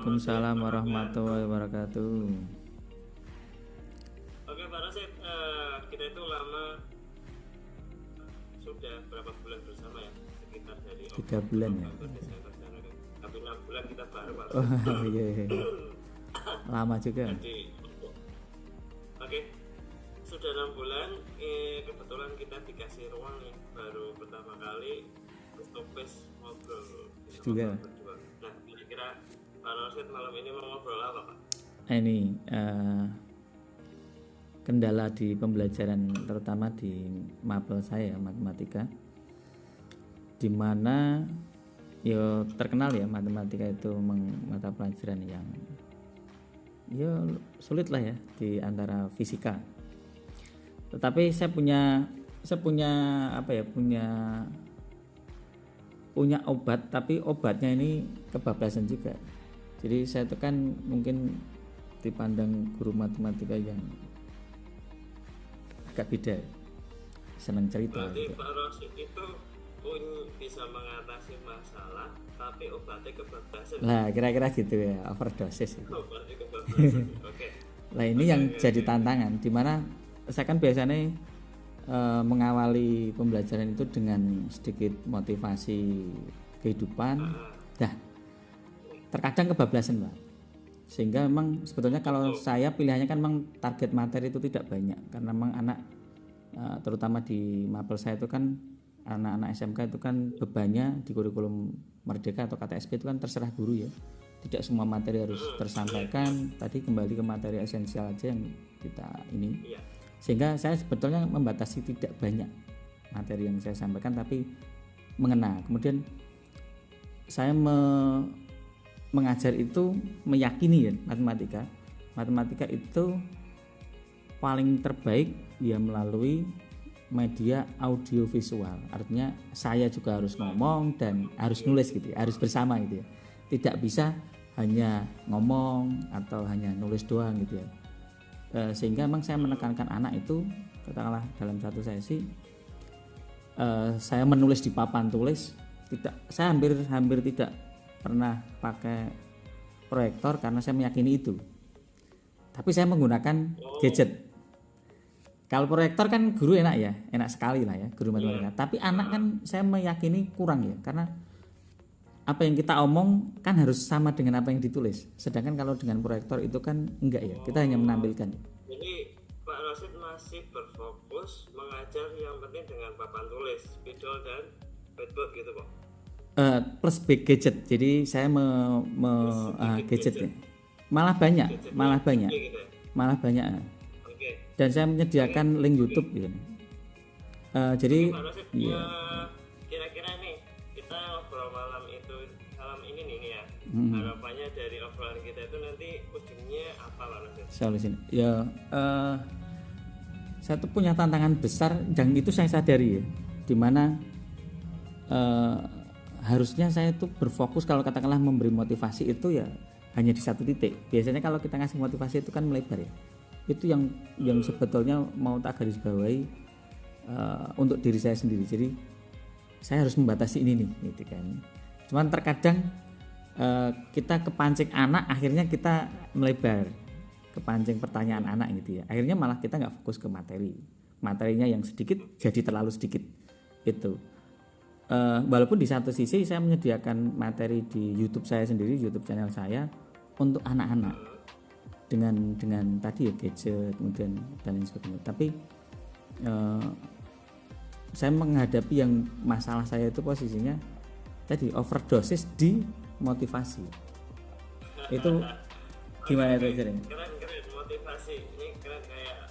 Waalaikumsalam warahmatullahi wabarakatuh. Oke Pak Rosid, kita itu lama sudah berapa bulan bersama ya? Sekitar dari 3 bulan ya. Desember, Januari. Tapi 6 bulan kita baru Pak Oh Rosid. iya, iya. Lama juga. Jadi, oke, sudah 6 bulan. Kebetulan kita dikasih ruang nih, baru pertama kali face ngobrol Juga. berdua. Nah, kira-kira Pak Rosid malam ini mau ngobrol apa Pak? Ini kendala di pembelajaran terutama di mapel saya matematika, dimana ya terkenal ya matematika itu mata pelajaran yang ya sulit lah ya di antara fisika. Tetapi saya punya apa ya, punya obat, tapi obatnya ini kebablasan juga. Jadi saya itu kan mungkin dipandang guru matematika yang agak beda, senang cerita Berarti gitu. Pak Rosid itu pun bisa mengatasi masalah, tapi obatnya kebablasan. Lah kira-kira gitu ya, overdosis gitu. Obatnya kebablasan. Oke. Lah ini yang jadi tantangan, dimana saya kan biasanya mengawali pembelajaran itu dengan sedikit motivasi kehidupan. Dah terkadang kebablasan Pak, sehingga memang sebetulnya kalau saya pilihannya kan memang target materi itu tidak banyak, karena memang anak terutama di mapel saya itu kan anak-anak SMK itu kan bebannya di kurikulum Merdeka atau KTSP itu kan terserah guru ya, tidak semua materi harus tersampaikan. Tadi kembali ke materi esensial aja yang kita ini, sehingga saya sebetulnya membatasi tidak banyak materi yang saya sampaikan tapi mengena. Kemudian saya mengajar itu meyakini ya, matematika itu paling terbaik ya melalui media audio visual. Artinya saya juga harus ngomong dan harus nulis gitu ya, harus bersama gitu ya, tidak bisa hanya ngomong atau hanya nulis doang gitu ya. Sehingga memang saya menekankan anak itu, katakanlah dalam satu sesi saya menulis di papan tulis, saya hampir tidak pernah pakai proyektor karena saya meyakini itu. Tapi saya menggunakan gadget. Kalau proyektor kan guru enak sekali lah ya guru matematika. Tapi anak kan saya meyakini kurang ya, karena apa yang kita omong kan harus sama dengan apa yang ditulis. Sedangkan kalau dengan proyektor itu kan enggak ya, kita hanya menampilkan. Jadi Pak Rosid masih berfokus mengajar yang penting dengan papan tulis, spidol dan whiteboard gitu Pak. Plus big gadget, jadi saya gadget ya, malah banyak. Oke. Dan saya menyediakan link YouTube gitu. Jadi Pak Rosid, kira-kira nih kita ngobrol malam ini nih ya, harapannya dari obrolan kita itu nanti ujungnya apa Pak Rosid? solusi ya, saya tuh punya tantangan besar dan itu saya sadari ya, dimana harusnya saya tuh berfokus kalau katakanlah memberi motivasi itu ya hanya di satu titik. Biasanya kalau kita ngasih motivasi itu kan melebar ya. Itu yang sebetulnya mau tak garis bawahi untuk diri saya sendiri. Jadi saya harus membatasi ini nih gitu kan. Cuman terkadang kita kepancing anak, akhirnya kita melebar, kepancing pertanyaan anak gitu ya. Akhirnya malah kita nggak fokus ke materinya yang sedikit jadi terlalu sedikit itu. Walaupun di satu sisi saya menyediakan materi di YouTube saya sendiri, YouTube channel saya untuk anak-anak dengan tadi ya gadget kemudian dan lain sebagainya. Tapi saya menghadapi yang masalah saya itu posisinya tadi overdosis di motivasi. Itu gimana itu Jering? Keren motivasi, ini keren kayak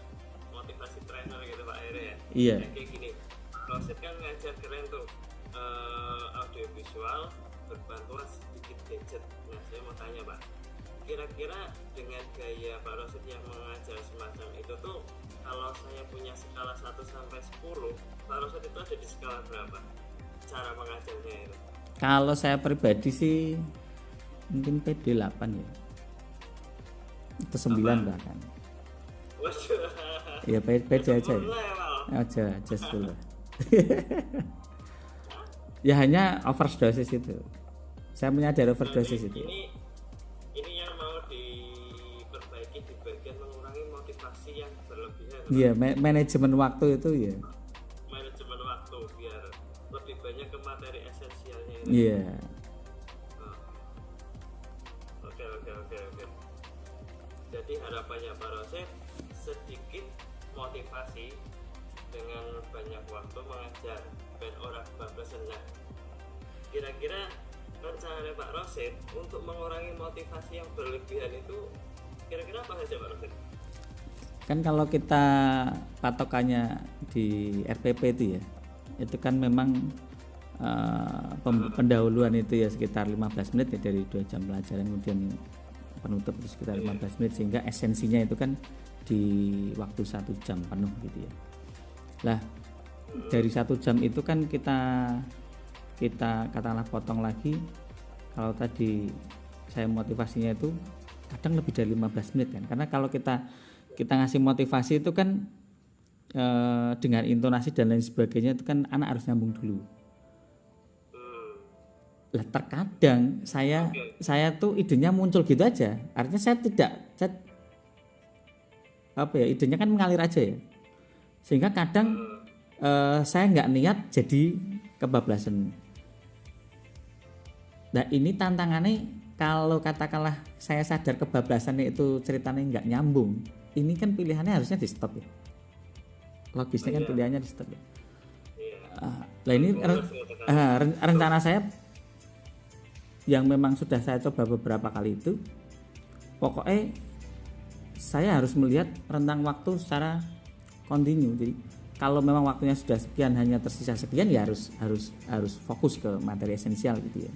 motivasi trainer gitu Pak Ere ya. Iya. Kayak gini, Rosid kan ngajar keren tuh, audiovisual berbantuan sedikit gadget. Nah saya mau tanya Pak, kira-kira dengan gaya Pak Rosid yang mengajar semacam itu tuh, kalau saya punya skala 1 sampai 10, Pak Rosid itu ada di skala berapa cara mengajarnya itu? Kalau saya pribadi sih mungkin PD 8 ya, atau 9 bahkan. Ya PD aja ya, aja 10. Ya hanya overdosis itu, saya menyadari overdosis itu. Ini Iya, manajemen waktu itu ya. Manajemen waktu biar lebih banyak ke materi esensialnya itu. Iya. Oke. Jadi harapannya Pak Rosid sedikit motivasi dengan banyak waktu mengajar ben orang bablasan. Nah, kira-kira rencana Pak Rosid untuk mengurangi motivasi yang berlebihan itu kira-kira apa saja Pak Rosid? Kan kalau kita patokannya di RPP itu ya, itu kan memang pendahuluan itu ya sekitar 15 menit ya, dari 2 jam pelajaran, kemudian penutup itu sekitar 15 menit, sehingga esensinya itu kan di waktu 1 jam penuh gitu ya. Lah dari 1 jam itu kan kita katakanlah potong lagi. Kalau tadi saya motivasinya itu kadang lebih dari 15 menit kan, karena kalau kita ngasih motivasi itu kan dengan intonasi dan lain sebagainya itu kan anak harus nyambung dulu. Lah terkadang saya tuh idenya muncul gitu aja, artinya saya idenya kan mengalir aja ya, sehingga kadang saya nggak niat jadi kebablasan. Nah ini tantangannya, kalau katakanlah saya sadar kebablasannya itu ceritanya nggak nyambung, ini kan pilihannya harusnya di stop ya, logisnya kan pilihannya di stop ya. Nah ini rencana saya yang memang sudah saya coba beberapa kali itu, pokoknya saya harus melihat rentang waktu secara kontinu. Jadi kalau memang waktunya sudah sekian, hanya tersisa sekian, ya harus fokus ke materi esensial gitu ya.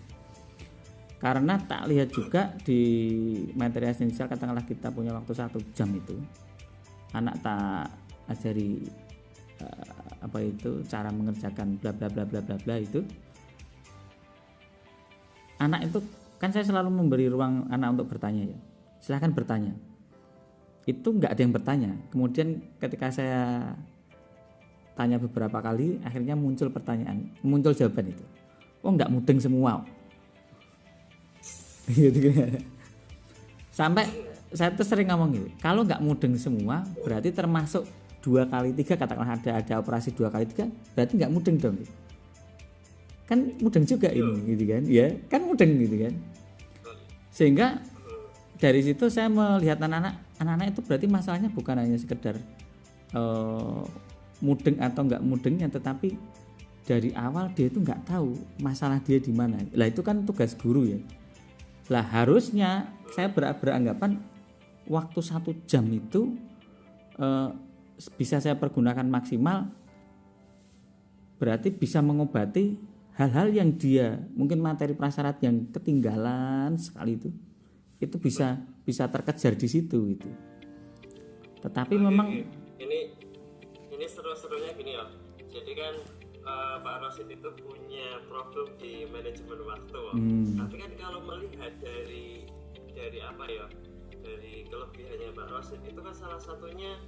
Karena tak lihat juga di materi esensial, katakanlah kita punya waktu 1 jam itu, anak tak ajari cara mengerjakan bla bla bla bla bla bla itu, anak itu kan saya selalu memberi ruang anak untuk bertanya ya, silahkan bertanya. Itu nggak ada yang bertanya. Kemudian ketika saya tanya beberapa kali, akhirnya muncul jawaban itu, oh nggak mudeng semua. Sampai saya tuh sering ngomong gitu, kalau nggak mudeng semua berarti termasuk 2 kali 3, katakanlah ada operasi 2 kali 3, berarti nggak mudeng dong. Kan mudeng juga ini gitu kan, ya kan mudeng gitu kan. Sehingga dari situ saya melihat anak-anak itu berarti masalahnya bukan hanya sekedar mudeng atau nggak mudengnya, tetapi dari awal dia itu nggak tahu masalah dia di mana. Lah itu kan tugas guru ya. Lah harusnya saya beranggapan waktu 1 jam itu bisa saya pergunakan maksimal, berarti bisa mengobati hal-hal yang dia mungkin materi prasyarat yang ketinggalan sekali itu bisa terkejar di situ gitu. Tetapi memang ini seru-serunya gini ya. Jadi kan Pak Rosid itu punya problem di manajemen waktu. Tapi kan kalau melihat dari apa ya, dari kelebihannya Pak Rosid itu kan salah satunya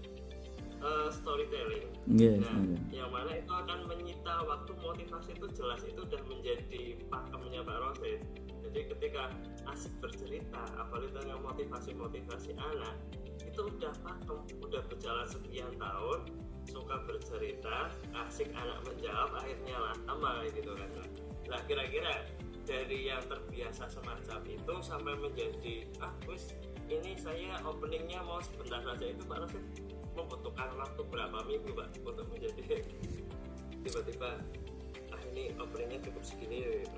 storytelling. Yes, yang mana itu akan menyita waktu. Motivasi itu jelas itu udah menjadi pakemnya Pak Rosid. Jadi ketika asik bercerita, apalagi dengan motivasi anak, itu udah pakem, udah berjalan sekian tahun, suka bercerita, asik anak menjawab, akhirnya lama gitu kan. Nah kira-kira dari yang terbiasa semacam itu sampai menjadi ini saya openingnya mau sebentar saja, itu Pak Rosid membutuhkan waktu berapa minggu Pak untuk menjadi tiba-tiba ini openingnya cukup segini gitu.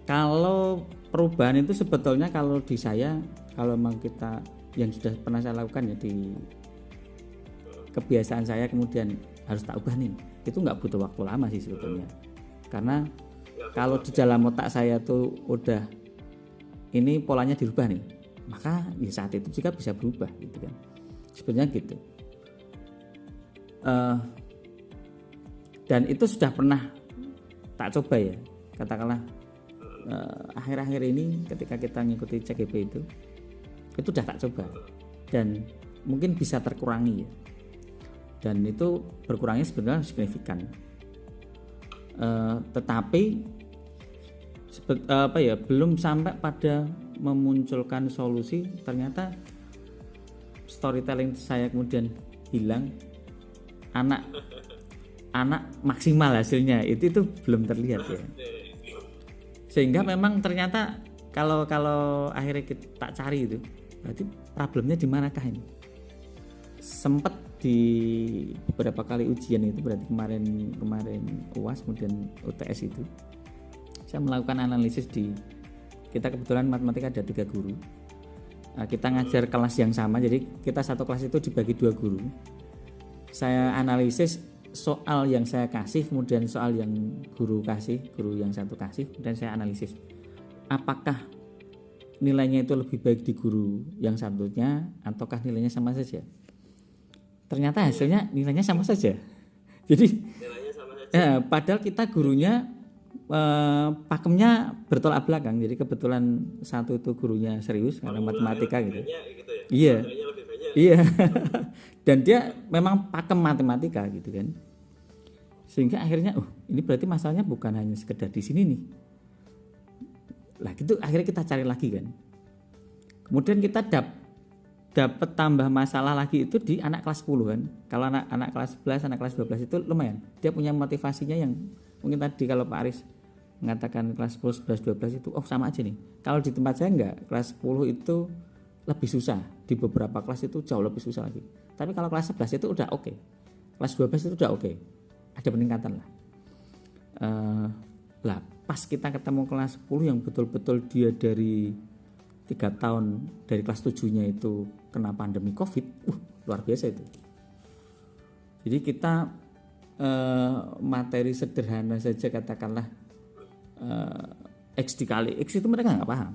Kalau perubahan itu sebetulnya kalau di saya, kalau memang kita yang sudah pernah saya lakukan ya di kebiasaan saya kemudian harus tak ubah nih, itu nggak butuh waktu lama sih sebetulnya. Karena kalau di dalam otak saya tuh udah ini polanya dirubah nih, maka ya saat itu juga bisa berubah gitu kan. Sebenarnya gitu. Dan itu sudah pernah tak coba ya, katakanlah akhir-akhir ini ketika kita ngikuti CGP itu udah tak coba dan mungkin bisa terkurangi ya. Dan itu berkurangnya sebenarnya signifikan. Tetapi belum sampai pada memunculkan solusi. Ternyata storytelling saya kemudian hilang, anak maksimal hasilnya itu belum terlihat ya. Sehingga memang ternyata kalau akhirnya kita cari itu, berarti problemnya di manakah ini? Sempet di beberapa kali ujian itu, berarti kemarin UAS kemudian UTS itu, saya melakukan analisis kita kebetulan matematika ada 3 guru. Kita ngajar kelas yang sama, jadi kita satu kelas itu dibagi 2 guru. Saya analisis soal yang saya kasih, kemudian soal yang guru yang satu kasih, dan saya analisis apakah nilainya itu lebih baik di guru yang satunya ataukah nilainya sama saja. Ternyata hasilnya nilainya sama saja. Jadi nilainya sama saja. Padahal kita gurunya pakemnya bertolak belakang. Jadi kebetulan satu itu gurunya serius karena matematika gitu. Iya. Iya. Dan dia memang pakem matematika gitu kan. Sehingga akhirnya ini berarti masalahnya bukan hanya sekedar di sini nih. Lah gitu akhirnya kita cari lagi kan. Kemudian kita dapat tambah masalah lagi itu di anak kelas 10 kan. Kalau anak kelas 11, anak kelas 12 itu lumayan. Dia punya motivasinya yang mungkin tadi kalau Pak Aris mengatakan kelas 10, 11, 12 itu sama aja nih. Kalau di tempat saya enggak, kelas 10 itu lebih susah. Di beberapa kelas itu jauh lebih susah lagi. Tapi kalau kelas 11 itu udah oke. Kelas 12 itu udah oke. Ada peningkatan lah. Pas kita ketemu kelas 10 yang betul-betul dia dari 3 tahun dari kelas 7-nya itu kena pandemi COVID, luar biasa itu. Jadi kita materi sederhana saja katakanlah X dikali X itu mereka nggak paham.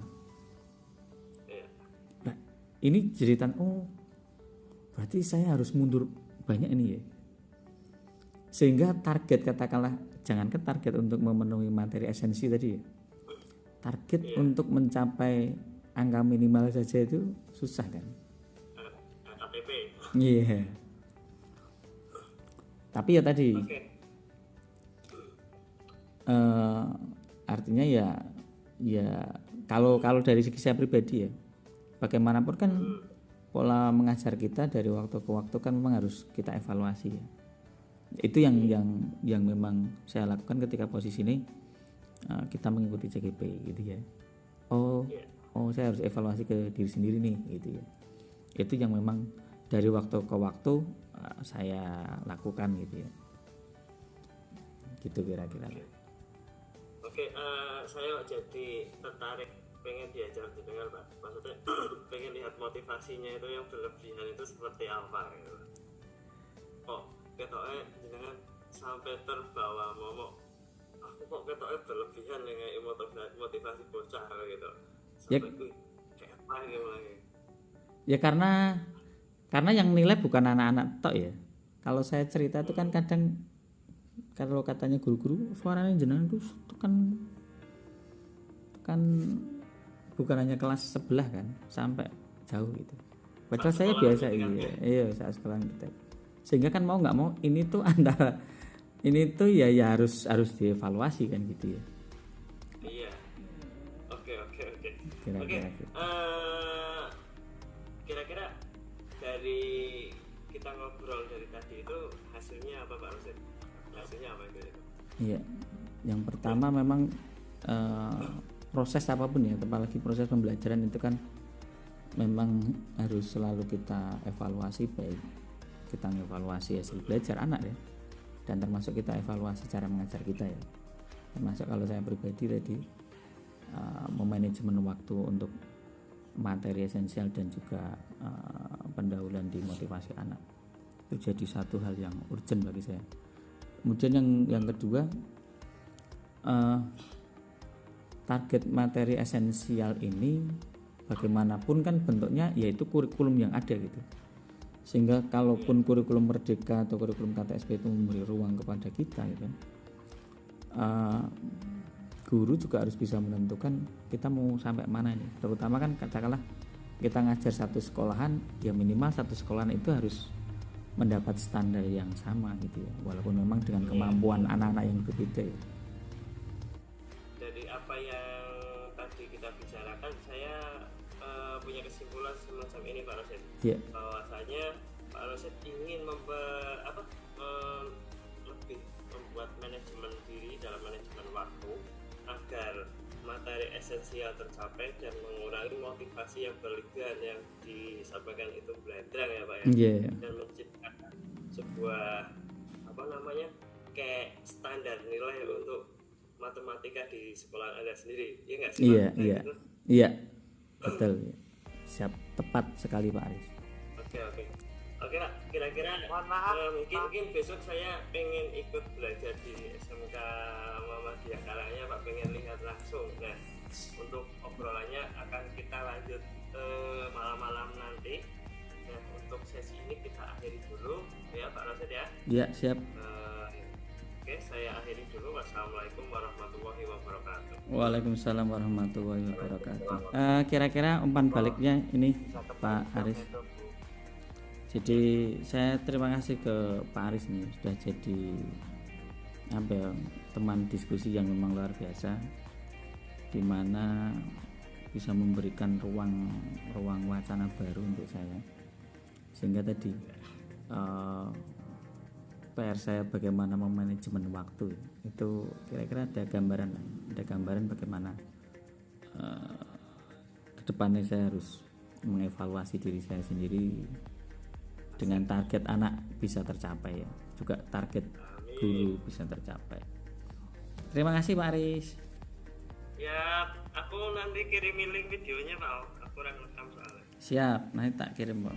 Nah, ini jeritan berarti saya harus mundur banyak ini ya. Sehingga target katakanlah jangankan target untuk memenuhi materi esensi tadi ya. Target untuk mencapai angka minimal saja itu susah kan? KTP. Iya. Tapi ya tadi, artinya ya kalau dari segi saya pribadi ya, bagaimanapun kan pola mengajar kita dari waktu ke waktu kan memang harus kita evaluasi ya. Itu yang memang saya lakukan ketika posisi ini kita mengikuti CGP gitu ya. Saya harus evaluasi ke diri sendiri nih gitu ya. Itu yang memang dari waktu ke waktu saya lakukan gitu ya. Gitu kira-kira. Oke, saya jadi tertarik pengen diajar dengar Pak. Maksudnya pengen lihat motivasinya itu yang berlebihan itu seperti apa gitu. Ketoknya jenengan sampai terbawa momok. Aku kok ketoknya berlebihan dengan motivasi bocah gitu. Sampai kayak apa gitu lagi. Ya karena yang nilai bukan anak-anak tok ya. Kalau saya cerita itu kan kadang kalau katanya guru-guru suaranya jenengan itu kan bukan hanya kelas sebelah kan, sampai jauh gitu. Padahal saya biasa iya saat sekolah kita. Sehingga kan mau nggak mau ini tuh antara ini tuh ya harus dievaluasi kan gitu ya. Iya. Oke. Kira-kira dari kita ngobrol dari tadi itu hasilnya apa Pak Rusin? Hasilnya apa itu? Iya. Yang pertama memang proses apapun ya, apalagi proses pembelajaran itu kan memang harus selalu kita evaluasi, baik kita mengevaluasi hasil belajar anak ya, dan termasuk kita evaluasi cara mengajar kita ya, termasuk kalau saya pribadi tadi memanajemen waktu untuk materi esensial dan juga pendahuluan di motivasi anak itu jadi satu hal yang urgent bagi saya. Kemudian yang kedua, target materi esensial ini bagaimanapun kan bentuknya yaitu kurikulum yang ada gitu. Sehingga kalaupun kurikulum Merdeka atau kurikulum KTSP itu memberi ruang kepada kita gitu, guru juga harus bisa menentukan kita mau sampai mana ini. Terutama kan katakanlah kita ngajar satu sekolahan, ya minimal satu sekolahan itu harus mendapat standar yang sama gitu ya, walaupun memang dengan kemampuan anak-anak yang berbeda ya. Dari apa yang tadi kita bicarakan, saya punya kesimpulan semacam ini Pak Rosid. Iya. Bahwasanya Pak Rosid ingin lebih membuat manajemen diri dalam manajemen waktu agar materi esensial tercapai dan mengurangi motivasi yang berlebihan yang disampaikan itu belandrang ya Pak ya. Iya. Dan menciptakan sebuah kayak standar nilai untuk matematika di sekolah Anda sendiri, ya nggak sih? Iya, Pak? iya. Gitu. Iya. Betul. Siap, tepat sekali Pak Aris. Oke Pak, kira-kira Mohon maaf, mungkin besok saya pengen ikut belajar di SMK Muhammadiyah Karangnya Pak, pengen lihat langsung. Nah, untuk obrolannya akan kita lanjut malam-malam nanti. Nah, untuk sesi ini kita akhiri dulu ya Pak Rosid ya. Iya, siap. Oke, saya akhiri dulu. Wassalamualaikum warahmatullahi wabarakatuh. Waalaikumsalam warahmatullahi wabarakatuh. Kira-kira umpan baliknya ini Pak Aris. Jadi saya terima kasih ke Pak Aris nih sudah jadi teman diskusi yang memang luar biasa, dimana bisa memberikan ruang wacana baru untuk saya, sehingga tadi PR saya bagaimana memanajemen waktu itu kira-kira ada gambaran bagaimana kedepannya saya harus mengevaluasi diri saya sendiri dengan target anak bisa tercapai ya, juga target guru bisa tercapai. Terima kasih Pak Aris. Ya, aku nanti kirimin link videonya Pak. Aku rekam soalnya. Siap, nanti tak kirim Pak.